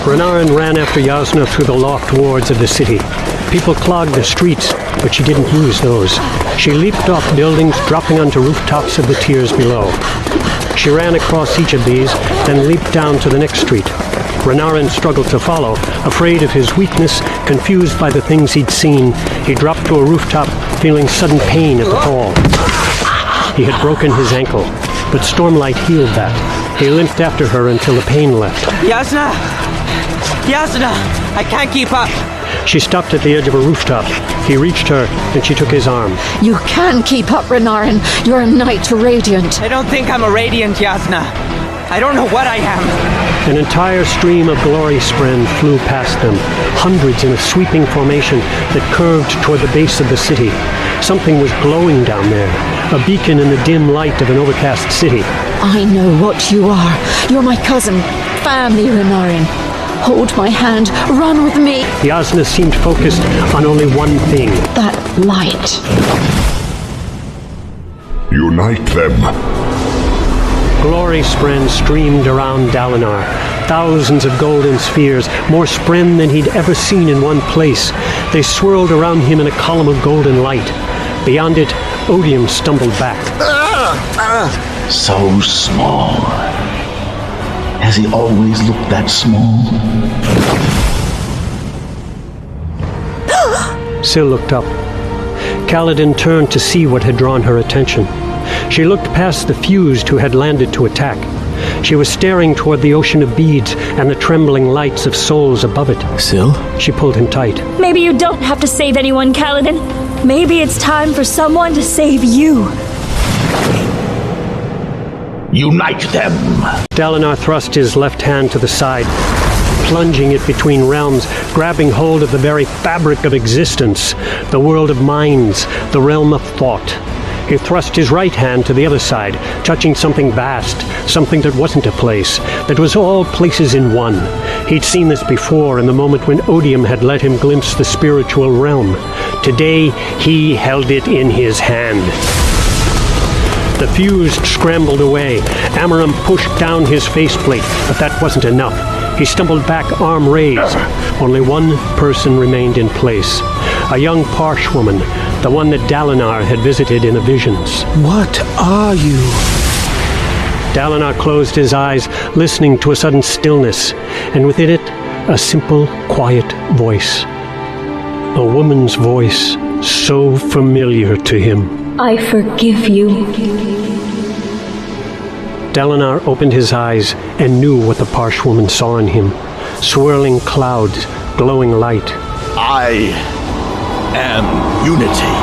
Renarin ran after Yasna through the loft wards of the city. People clogged the streets, but she didn't use those. She leaped off buildings, dropping onto rooftops of the tiers below. She ran across each of these, then leaped down to the next street. Renarin struggled to follow, afraid of his weakness, confused by the things he'd seen. He dropped to a rooftop, feeling sudden pain at the fall. He had broken his ankle, but Stormlight healed that. He limped after her until the pain left. Yasna! Yasna! I can't keep up! She stopped at the edge of a rooftop. He reached her, and she took his arm. You can keep up, Renarin. You're a knight radiant. I don't think I'm a radiant, Yasna. I don't know what I am. An entire stream of glory spren flew past them, hundreds in a sweeping formation that curved toward the base of the city. Something was glowing down there, a beacon in the dim light of an overcast city. I know what you are. You're my cousin, family, Renarin. Hold my hand, run with me. Yasna seemed focused on only one thing. That light. Unite them. Glory spren streamed around Dalinar. Thousands of golden spheres, more spren than he'd ever seen in one place. They swirled around him in a column of golden light. Beyond it, Odium stumbled back. So small. Has he always looked that small? Syl looked up. Kaladin turned to see what had drawn her attention. She looked past the fused who had landed to attack. She was staring toward the ocean of beads and the trembling lights of souls above it. Syl? She pulled him tight. Maybe you don't have to save anyone, Kaladin. Maybe it's time for someone to save you. Unite them! Dalinar thrust his left hand to the side, plunging it between realms, grabbing hold of the very fabric of existence, the world of minds, the realm of thought. He thrust his right hand to the other side, touching something vast, something that wasn't a place, that was all places in one. He'd seen this before in the moment when Odium had let him glimpse the spiritual realm. Today, he held it in his hand. The fused scrambled away. Amaram pushed down his faceplate, but that wasn't enough. He stumbled back, arm raised. Only one person remained in place. A young Parsh woman, the one that Dalinar had visited in the visions. What are you? Dalinar closed his eyes, listening to a sudden stillness, and within it, a simple, quiet voice. A woman's voice, so familiar to him. I forgive you. Dalinar opened his eyes and knew what the Parsh woman saw in him. Swirling clouds, glowing light. I am unity.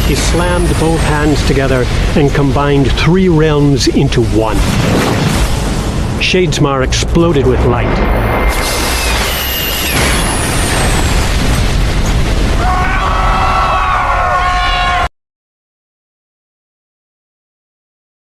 He slammed both hands together and combined 3 realms into one. Shadesmar exploded with light.